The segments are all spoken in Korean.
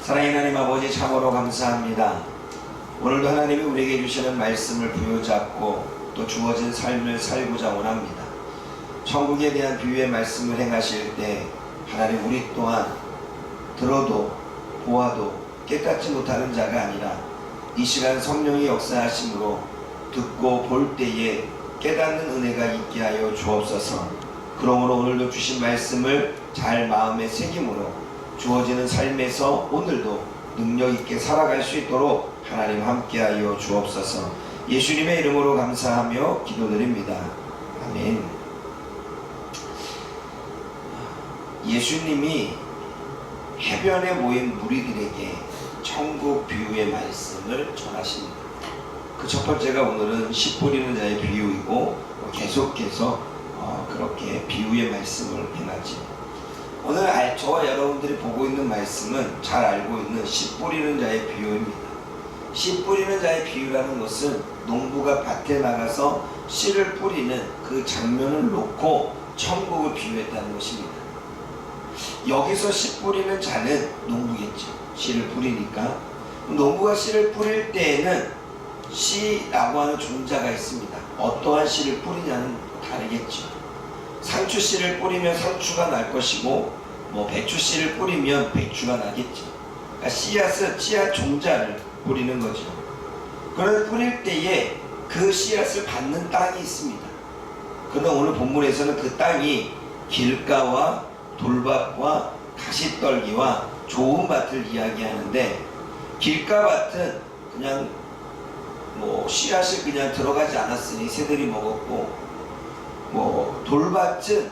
사랑의 하나님 아버지, 참으로 감사합니다. 오늘도 하나님이 우리에게 주시는 말씀을 부여잡고 또 주어진 삶을 살고자 원합니다. 천국에 대한 비유의 말씀을 행하실 때 하나님, 우리 또한 들어도 보아도 깨닫지 못하는 자가 아니라 이 시간 성령이 역사하심으로 듣고 볼 때에 깨닫는 은혜가 있게 하여 주옵소서. 그러므로 오늘도 주신 말씀을 잘 마음에 새김으로 주어지는 삶에서 오늘도 능력 있게 살아갈 수 있도록 하나님 함께하여 주옵소서. 예수님의 이름으로 감사하며 기도드립니다. 아멘. 예수님이 해변에 모인 무리들에게 천국 비유의 말씀을 전하십니다. 그 첫 번째가 오늘은 씨 뿌리는 자의 비유이고 계속해서 그렇게 비유의 말씀을 행하지. 오늘 저와 여러분들이 보고 있는 말씀은 잘 알고 있는 씨 뿌리는 자의 비유입니다. 씨 뿌리는 자의 비유라는 것은 농부가 밭에 나가서 씨를 뿌리는 그 장면을 놓고 천국을 비유했다는 것입니다. 여기서 씨 뿌리는 자는 농부겠죠. 씨를 뿌리니까. 농부가 씨를 뿌릴 때에는 씨라고 하는 종자가 있습니다. 어떠한 씨를 뿌리냐는 다르겠죠. 상추 씨를 뿌리면 상추가 날 것이고, 배추 씨를 뿌리면 배추가 나겠죠. 그러니까 씨앗 종자를 뿌리는 거죠. 그걸 뿌릴 때에 그 씨앗을 받는 땅이 있습니다. 그러나 오늘 본문에서는 그 땅이 길가와 돌밭과 가시떨기와 좋은 밭을 이야기하는데, 길가밭은 그냥 씨앗이 그냥 들어가지 않았으니 새들이 먹었고, 돌밭은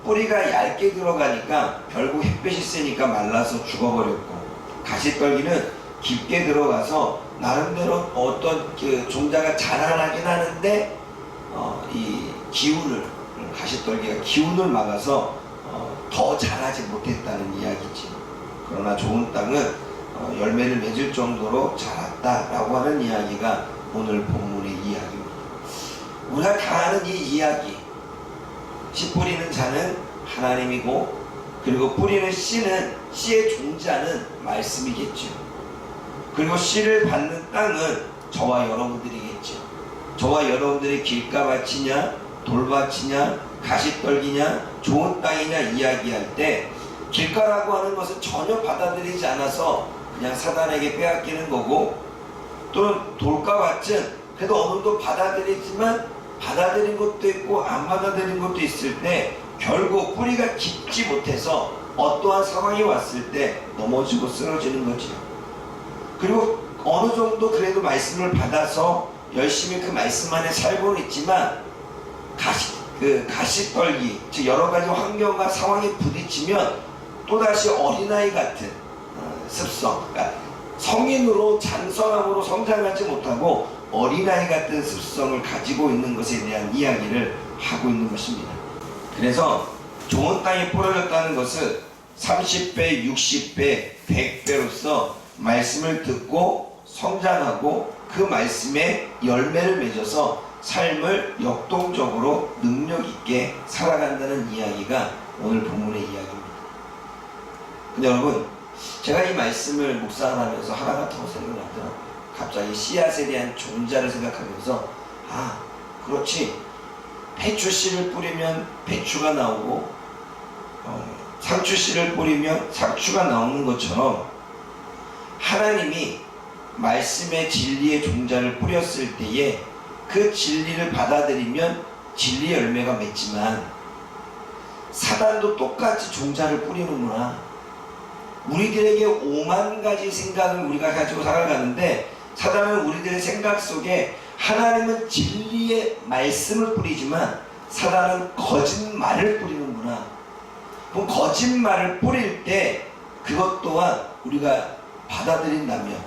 뿌리가 얇게 들어가니까 결국 햇볕이 세니까 말라서 죽어버렸고, 가시떨기는 깊게 들어가서 나름대로 어떤 그 종자가 자라나긴 하는데 이 기운을, 가시떨기가 기운을 막아서 더 자라지 못했다는 이야기지. 그러나 좋은 땅은 열매를 맺을 정도로 자랐다라고 하는 이야기가 오늘 본문의 이야기입니다. 우리가 다 아는 이 이야기, 씨 뿌리는 자는 하나님이고, 그리고 뿌리는 씨는, 씨의 종자는 말씀이겠죠. 그리고 씨를 받는 땅은 저와 여러분들이겠죠. 저와 여러분들이 길가밭이냐 돌밭이냐 가시떨기냐 좋은 땅이냐 이야기할 때, 길가라고 하는 것은 전혀 받아들이지 않아서 그냥 사단에게 빼앗기는 거고, 또는 돌가밭은 그래도 어느 정도 받아들이지만 받아들인 것도 있고 안 받아들인 것도 있을 때 결국 뿌리가 깊지 못해서 어떠한 상황이 왔을 때 넘어지고 쓰러지는 거죠. 그리고 어느 정도 그래도 말씀을 받아서 열심히 그 말씀 안에 살고는 있지만 가시떨기, 즉 여러 가지 환경과 상황에 부딪히면 또다시 어린아이 같은 습성, 그러니까 성인으로 장성함으로 성장하지 못하고 어린아이 같은 습성을 가지고 있는 것에 대한 이야기를 하고 있는 것입니다. 그래서 좋은 땅에 뿌려졌다는 것은 30배, 60배, 100배로서 말씀을 듣고 성장하고 그 말씀에 열매를 맺어서 삶을 역동적으로 능력 있게 살아간다는 이야기가 오늘 본문의 이야기입니다. 근데 여러분, 제가 이 말씀을 묵상하면서 하나가 더 생각나더라고요. 갑자기 씨앗에 대한 종자를 생각하면서, 그렇지, 배추 씨를 뿌리면 배추가 나오고 상추 씨를 뿌리면 상추가 나오는 것처럼 하나님이 말씀의 진리의 종자를 뿌렸을 때에 그 진리를 받아들이면 진리의 열매가 맺지만, 사단도 똑같이 종자를 뿌리는구나. 우리들에게 5만 가지 생각을 우리가 가지고 살아가는데, 사단은 우리들의 생각 속에 하나님은 진리의 말씀을 뿌리지만 사단은 거짓말을 뿌리는구나. 그럼 거짓말을 뿌릴 때 그것 또한 우리가 받아들인다면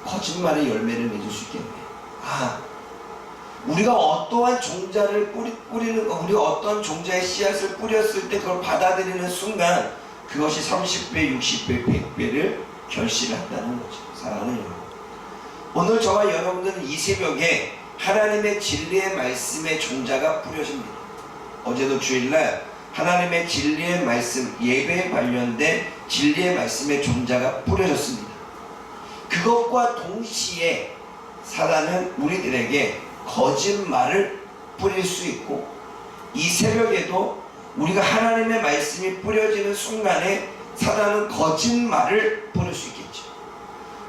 거짓말의 열매를 맺을 수 있겠네. 우리가 어떠한 종자를 우리가 어떤 종자의 씨앗을 뿌렸을 때 그걸 받아들이는 순간 그것이 30배, 60배, 100배를 결실한다는 거죠. 사랑하는 여러분, 오늘 저와 여러분들은 이 새벽에 하나님의 진리의 말씀의 종자가 뿌려집니다. 어제도 주일날 하나님의 진리의 말씀, 예배에 관련된 진리의 말씀의 종자가 뿌려졌습니다. 그것과 동시에 사단은 우리들에게 거짓말을 뿌릴 수 있고, 이 새벽에도 우리가 하나님의 말씀이 뿌려지는 순간에 사단은 거짓말을 뿌릴 수 있겠죠.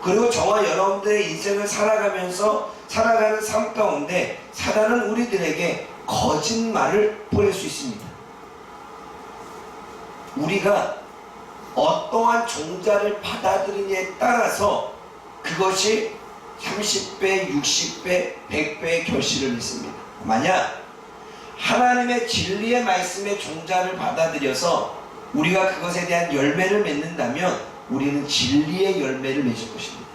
그리고 저와 여러분들의 인생을 살아가면서 살아가는 삶 가운데 사단은 우리들에게 거짓말을 뿌릴 수 있습니다. 우리가 어떠한 종자를 받아들이냐에 따라서 그것이 30배, 60배, 100배의 결실을 믿습니다. 만약 하나님의 진리의 말씀의 종자를 받아들여서 우리가 그것에 대한 열매를 맺는다면 우리는 진리의 열매를 맺을 것입니다.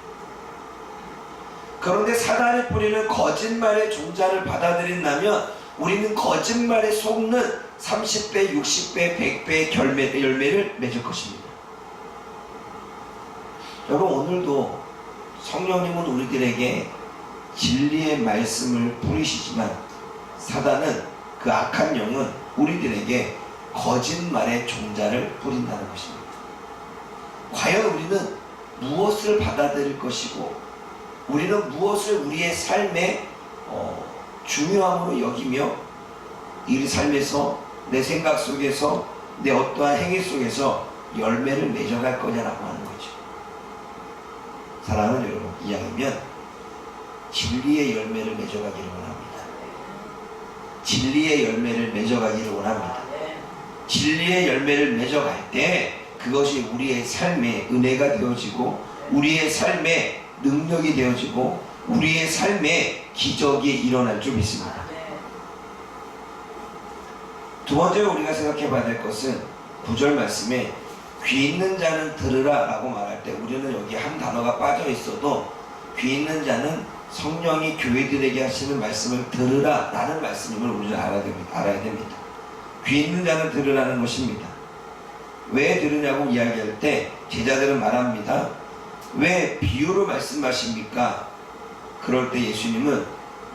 그런데 사단이 뿌리는 거짓말의 종자를 받아들인다면 우리는 거짓말에 속는 30배, 60배, 100배의 열매를 맺을 것입니다. 여러분, 오늘도 성령님은 우리들에게 진리의 말씀을 뿌리시지만 사단은, 그 악한 영은 우리들에게 거짓말의 종자를 뿌린다는 것입니다. 과연 우리는 무엇을 받아들일 것이고, 우리는 무엇을 우리의 삶의 중요함으로 여기며 이 삶에서, 내 생각 속에서, 내 어떠한 행위 속에서 열매를 맺어갈 거냐라고 하는 거죠. 사랑하는 여러분, 이왕이면 진리의 열매를 맺어가기를 원합니다. 진리의 열매를 맺어가기를 원합니다. 진리의 열매를 맺어갈 때 그것이 우리의 삶의 은혜가 되어지고, 우리의 삶의 능력이 되어지고, 우리의 삶에 기적이 일어날 줄 믿습니다. 두 번째로 우리가 생각해 봐야 될 것은 9절 말씀에 귀 있는 자는 들으라 라고 말할 때 우리는 여기 한 단어가 빠져 있어도 귀 있는 자는 성령이 교회들에게 하시는 말씀을 들으라 라는 말씀임을 우리는 알아야 됩니다. 귀 있는 자는 들으라는 것입니다. 왜 들으냐고 이야기할 때 제자들은 말합니다. 왜 비유로 말씀하십니까? 그럴 때 예수님은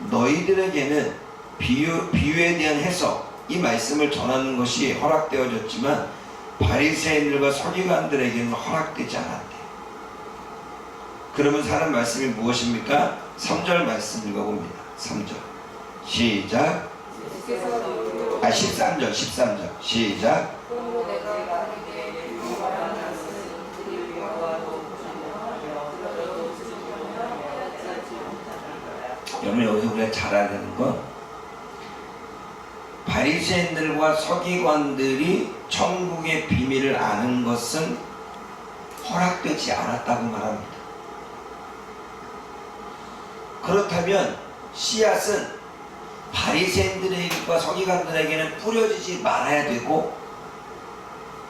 너희들에게는 비유에 대한 해석, 이 말씀을 전하는 것이 허락되어졌지만 바리새인들과 서기관들에게는 허락되지 않았대. 그러면 하는 말씀이 무엇입니까? 3절 말씀 읽어봅니다. 3절 시작. 13절 시작. 여러분, 여기서 우리가 잘 알아야 되는 건 바리새인들과 서기관들이 천국의 비밀을 아는 것은 허락되지 않았다고 말합니다. 그렇다면 씨앗은 바리새인들과 서기관들에게는 뿌려지지 말아야 되고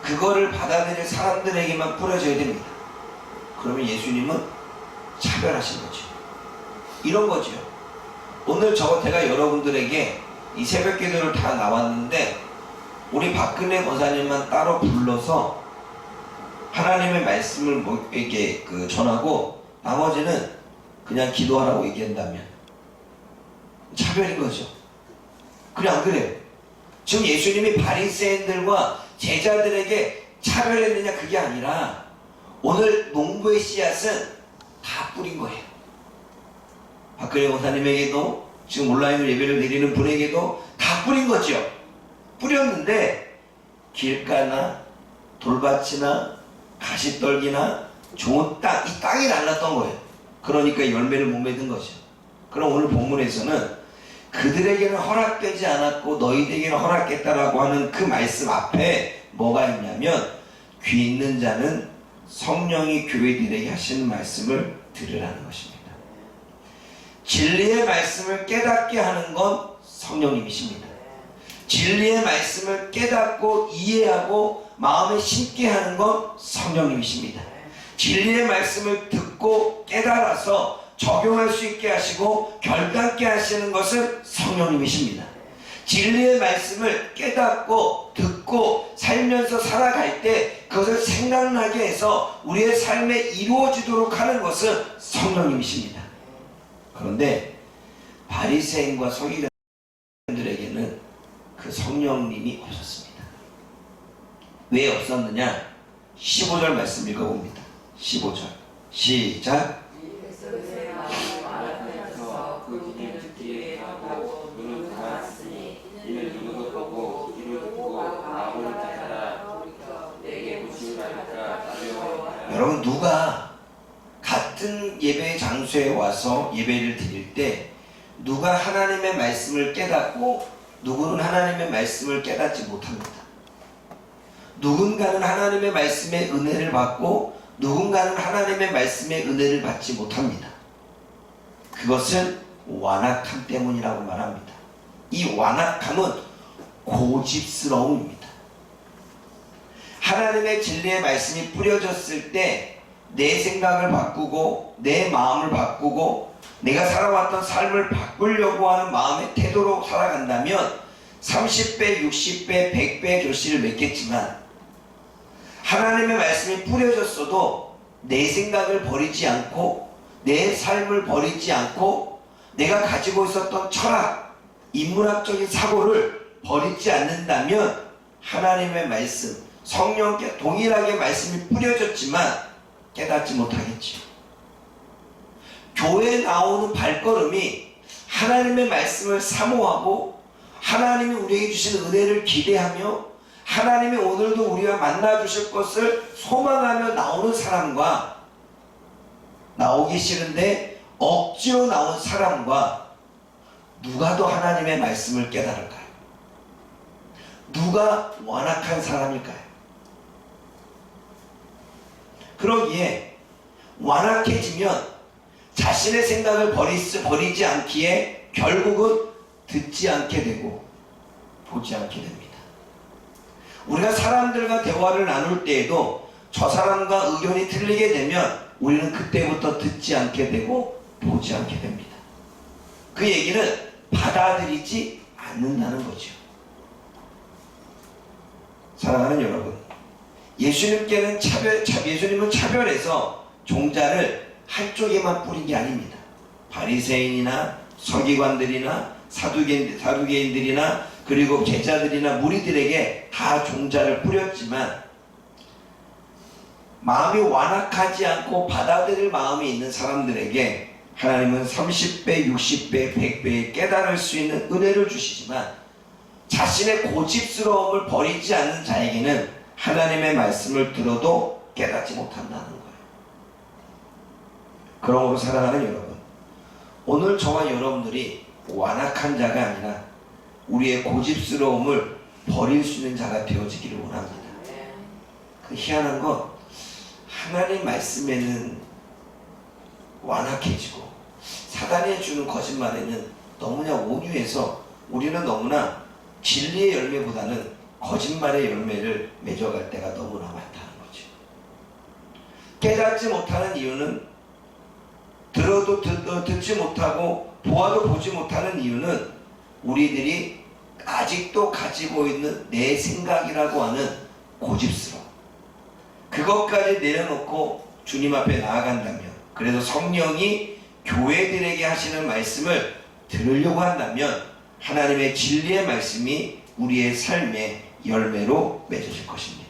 그거를 받아들일 사람들에게만 뿌려져야 됩니다. 그러면 예수님은 차별하신 거죠. 이런 거죠. 오늘 제가 여러분들에게 이 새벽 기도를 다 나왔는데 우리 박근혜 권사님만 따로 불러서 하나님의 말씀을 이렇게 전하고 나머지는 그냥 기도하라고 얘기한다면 차별인 거죠. 그래 안 그래요? 지금 예수님이 바리새인들과 제자들에게 차별했느냐 그게 아니라 오늘 농부의 씨앗은 다 뿌린 거예요. 박근혜 권사님에게도 지금 온라인으로 예배를 드리는 분에게도 다 뿌린 거죠. 뿌렸는데 길가나 돌밭이나 가시떨기나 좋은 땅, 이 땅이 달랐던 거예요. 그러니까 열매를 못 맺은 거죠. 그럼 오늘 본문에서는 그들에게는 허락되지 않았고 너희들에게는 허락했다라고 하는 그 말씀 앞에 뭐가 있냐면 귀 있는 자는 성령이 교회들에게 하시는 말씀을 들으라는 것입니다. 진리의 말씀을 깨닫게 하는 건 성령님이십니다. 진리의 말씀을 깨닫고 이해하고 마음에 심게 하는 건 성령님이십니다. 진리의 말씀을 듣고 깨달아서 적용할 수 있게 하시고 결단케 하시는 것은 성령님이십니다. 진리의 말씀을 깨닫고 듣고 살면서 살아갈 때 그것을 생각나게 해서 우리의 삶에 이루어지도록 하는 것은 성령님이십니다. 그런데 바리새인과 서기관들에게는 그 성령님이 없었습니다. 왜 없었느냐? 15절 말씀 읽어봅니다. 15절 시작. 그 길을 듣기에 하고 눈은 감았으니 이는 누구도 보고 귀를 듣고 마음을 닫아라. 내게 부심하니까 두려워하라. 여러분, 누가 같은 예배 장소에 와서 예배를 드릴 때 누가 하나님의 말씀을 깨닫고 누구는 하나님의 말씀을 깨닫지 못합니다. 누군가는 하나님의 말씀의 은혜를 받고 누군가는 하나님의 말씀의 은혜를 받지 못합니다. 그것은 완악함 때문이라고 말합니다. 이 완악함은 고집스러움입니다. 하나님의 진리의 말씀이 뿌려졌을 때 내 생각을 바꾸고 내 마음을 바꾸고 내가 살아왔던 삶을 바꾸려고 하는 마음의 태도로 살아간다면 30배, 60배, 100배 결실을 맺겠지만 하나님의 말씀이 뿌려졌어도 내 생각을 버리지 않고 내 삶을 버리지 않고 내가 가지고 있었던 철학, 인문학적인 사고를 버리지 않는다면 하나님의 말씀, 성령께 동일하게 말씀이 뿌려졌지만 깨닫지 못하겠지요. 교회에 나오는 발걸음이 하나님의 말씀을 사모하고 하나님이 우리에게 주신 은혜를 기대하며 하나님이 오늘도 우리와 만나 주실 것을 소망하며 나오는 사람과 나오기 싫은데 억지로 나온 사람과 누가 더 하나님의 말씀을 깨달을까요? 누가 완악한 사람일까요? 그러기에 완악해지면 자신의 생각을 버리지 않기에 결국은 듣지 않게 되고 보지 않게 됩니다. 우리가 사람들과 대화를 나눌 때에도 저 사람과 의견이 틀리게 되면 우리는 그때부터 듣지 않게 되고 보지 않게 됩니다. 그 얘기는 받아들이지 않는다는 거죠. 사랑하는 여러분, 예수님은 차별해서 종자를 한쪽에만 뿌린 게 아닙니다. 바리새인이나 서기관들이나 사두개인들이나 그리고 제자들이나 무리들에게 다 종자를 뿌렸지만 마음이 완악하지 않고 받아들일 마음이 있는 사람들에게 하나님은 30배, 60배, 100배의 깨달을 수 있는 은혜를 주시지만 자신의 고집스러움을 버리지 않는 자에게는 하나님의 말씀을 들어도 깨닫지 못한다는 거예요. 그러므로 사랑하는 여러분, 오늘 저와 여러분들이 완악한 자가 아니라 우리의 고집스러움을 버릴 수 있는 자가 되어지기를 원합니다. 그 희한한 건 하나님 말씀에는 완악해지고 사단이 주는 거짓말에는 너무나 온유해서 우리는 너무나 진리의 열매보다는 거짓말의 열매를 맺어갈 때가 너무나 많다는 거죠. 깨닫지 못하는 이유는 들어도 듣지 못하고 보아도 보지 못하는 이유는 우리들이 아직도 가지고 있는 내 생각이라고 하는 고집스러움, 그것까지 내려놓고 주님 앞에 나아간다면, 그래서 성령이 교회들에게 하시는 말씀을 들으려고 한다면 하나님의 진리의 말씀이 우리의 삶의 열매로 맺어질 것입니다.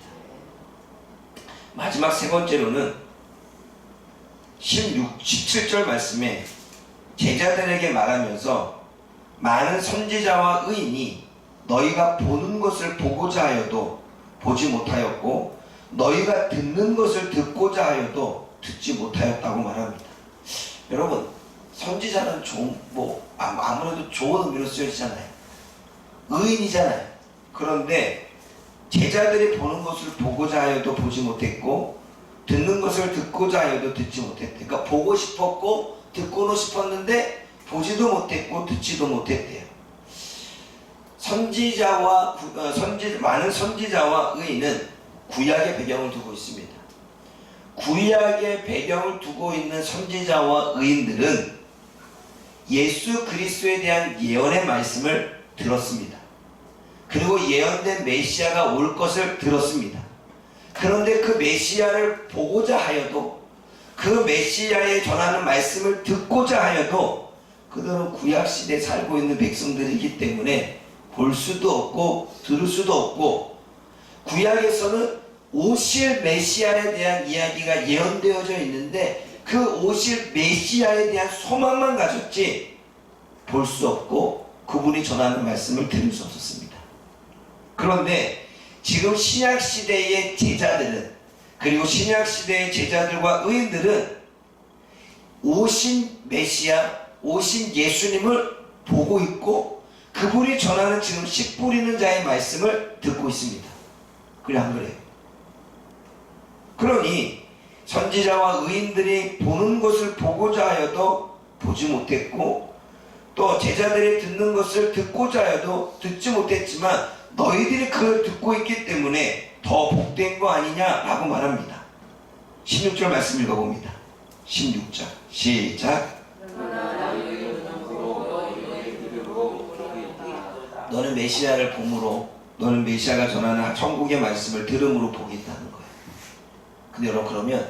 마지막 세 번째로는 17절 말씀에 제자들에게 말하면서 많은 선지자와 의인이 너희가 보는 것을 보고자 하여도 보지 못하였고 너희가 듣는 것을 듣고자 하여도 듣지 못하였다고 말합니다. 여러분, 선지자는 아무래도 좋은 의미로 쓰여지잖아요. 의인이잖아요. 그런데 제자들이 보는 것을 보고자 하여도 보지 못했고 듣는 것을 듣고자 하여도 듣지 못했대. 그러니까 보고 싶었고 듣고는 싶었는데 보지도 못했고 듣지도 못했대요. 많은 선지자와 의인은 구약의 배경을 두고 있습니다. 구약의 배경을 두고 있는 선지자와 의인들은 예수 그리스도에 대한 예언의 말씀을 들었습니다. 그리고 예언된 메시아가 올 것을 들었습니다. 그런데 그 메시아를 보고자 하여도, 그 메시아에 전하는 말씀을 듣고자 하여도 그들은 구약시대에 살고 있는 백성들이기 때문에 볼 수도 없고 들을 수도 없고, 구약에서는 오실 메시아에 대한 이야기가 예언되어져 있는데 그 오실 메시아에 대한 소망만 가졌지 볼 수 없고 그분이 전하는 말씀을 들을 수 없었습니다. 그런데 지금 신약시대의 제자들은, 그리고 신약시대의 제자들과 의인들은 오신 메시아, 오신 예수님을 보고 있고 그분이 전하는 지금 씨 뿌리는 자의 말씀을 듣고 있습니다. 그래 안 그래요? 그러니 선지자와 의인들이 보는 것을 보고자 하여도 보지 못했고 또 제자들이 듣는 것을 듣고자 하여도 듣지 못했지만 너희들이 그걸 듣고 있기 때문에 더 복된 거 아니냐라고 말합니다. 16절 말씀 읽어봅니다. 16절 시작. 너는 메시아를 봄으로, 너는 메시아가 전하는 천국의 말씀을 들음으로 복이 있다는 거예요. 근데 여러분, 그러면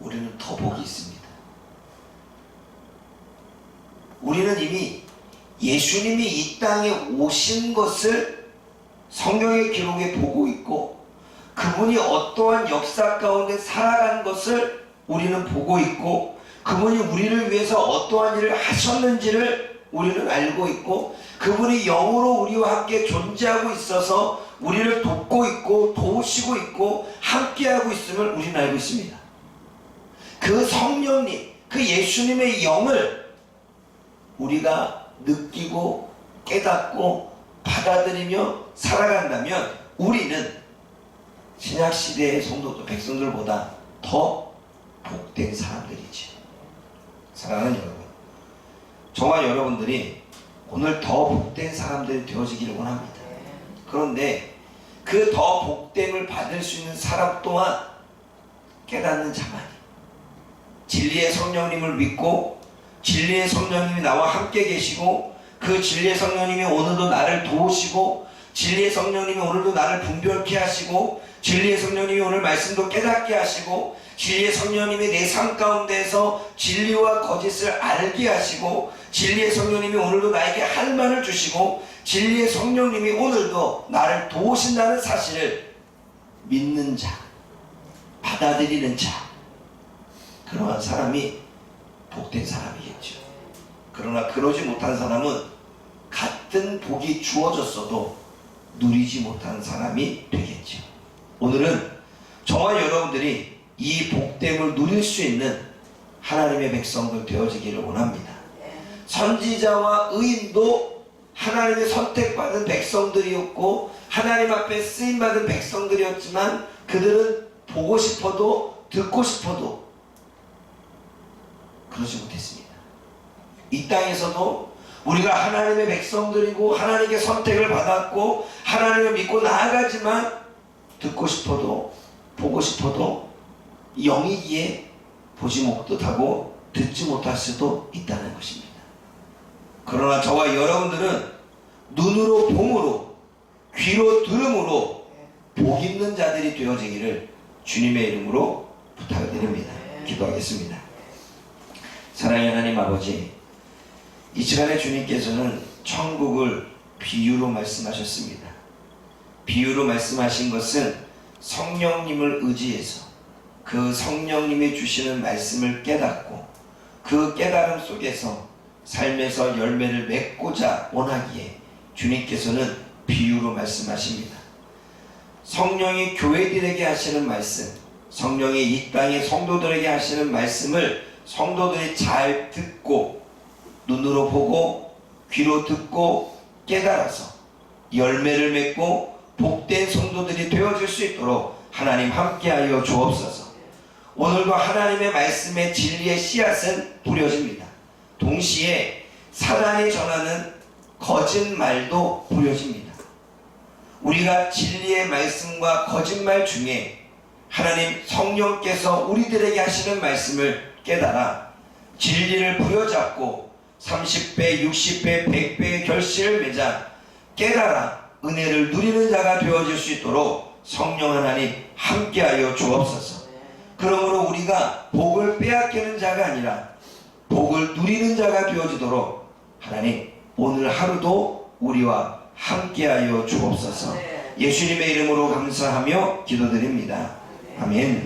우리는 더 복이 있습니다. 우리는 이미 예수님이 이 땅에 오신 것을 성경의 기록에 보고 있고 그분이 어떠한 역사 가운데 살아간 것을 우리는 보고 있고 그분이 우리를 위해서 어떠한 일을 하셨는지를 우리는 알고 있고 그분이 영으로 우리와 함께 존재하고 있어서 우리를 돕고 있고 도우시고 있고 함께하고 있음을 우리는 알고 있습니다. 그 성령님, 그 예수님의 영을 우리가 느끼고 깨닫고 받아들이며 살아간다면 우리는 신약시대의 성도들, 백성들보다 더 복된 사람들이지. 사랑하는 여러분, 저와 여러분들이 오늘 더 복된 사람들이 되어지기를 원합니다. 그런데 그 더 복됨을 받을 수 있는 사람 또한 깨닫는 자만이, 진리의 성령님을 믿고 진리의 성령님이 나와 함께 계시고 그 진리의 성령님이 오늘도 나를 도우시고 진리의 성령님이 오늘도 나를 분별케 하시고 진리의 성령님이 오늘 말씀도 깨닫게 하시고 진리의 성령님이 내 삶 가운데에서 진리와 거짓을 알게 하시고 진리의 성령님이 오늘도 나에게 할 말을 주시고 진리의 성령님이 오늘도 나를 도우신다는 사실을 믿는 자, 받아들이는 자, 그러한 사람이 복된 사람이겠죠. 그러나 그러지 못한 사람은 같은 복이 주어졌어도 누리지 못한 사람이 되겠죠. 오늘은 저와 여러분들이 이 복됨을 누릴 수 있는 하나님의 백성들 되어지기를 원합니다. 선지자와 의인도 하나님의 선택받은 백성들이었고 하나님 앞에 쓰임받은 백성들이었지만 그들은 보고 싶어도 듣고 싶어도 그러지 못했습니다. 이 땅에서도 우리가 하나님의 백성들이고 하나님께 선택을 받았고 하나님을 믿고 나아가지만 듣고 싶어도 보고 싶어도 영이기에 보지 못하고 듣지 못할 수도 있다는 것입니다. 그러나 저와 여러분들은 눈으로 봄으로 귀로 들음으로 복 있는 자들이 되어지기를 주님의 이름으로 부탁을 드립니다. 기도하겠습니다. 사랑의 하나님 아버지, 이 시간에 주님께서는 천국을 비유로 말씀하셨습니다. 비유로 말씀하신 것은 성령님을 의지해서 그 성령님이 주시는 말씀을 깨닫고 그 깨달음 속에서 삶에서 열매를 맺고자 원하기에 주님께서는 비유로 말씀하십니다. 성령이 교회들에게 하시는 말씀, 성령이 이 땅의 성도들에게 하시는 말씀을 성도들이 잘 듣고 눈으로 보고 귀로 듣고 깨달아서 열매를 맺고 복된 성도들이 되어질 수 있도록 하나님 함께하여 주옵소서. 오늘도 하나님의 말씀의 진리의 씨앗은 뿌려집니다. 동시에 사단이 전하는 거짓말도 뿌려집니다. 우리가 진리의 말씀과 거짓말 중에 하나님 성령께서 우리들에게 하시는 말씀을 깨달아 진리를 부여잡고 30배, 60배, 100배의 결실을 맺아 깨달아 은혜를 누리는 자가 되어질 수 있도록 성령 하나님 함께하여 주옵소서. 그러므로 우리가 복을 빼앗기는 자가 아니라 복을 누리는 자가 되어지도록 하나님 오늘 하루도 우리와 함께하여 주옵소서. 예수님의 이름으로 감사하며 기도드립니다. 아멘.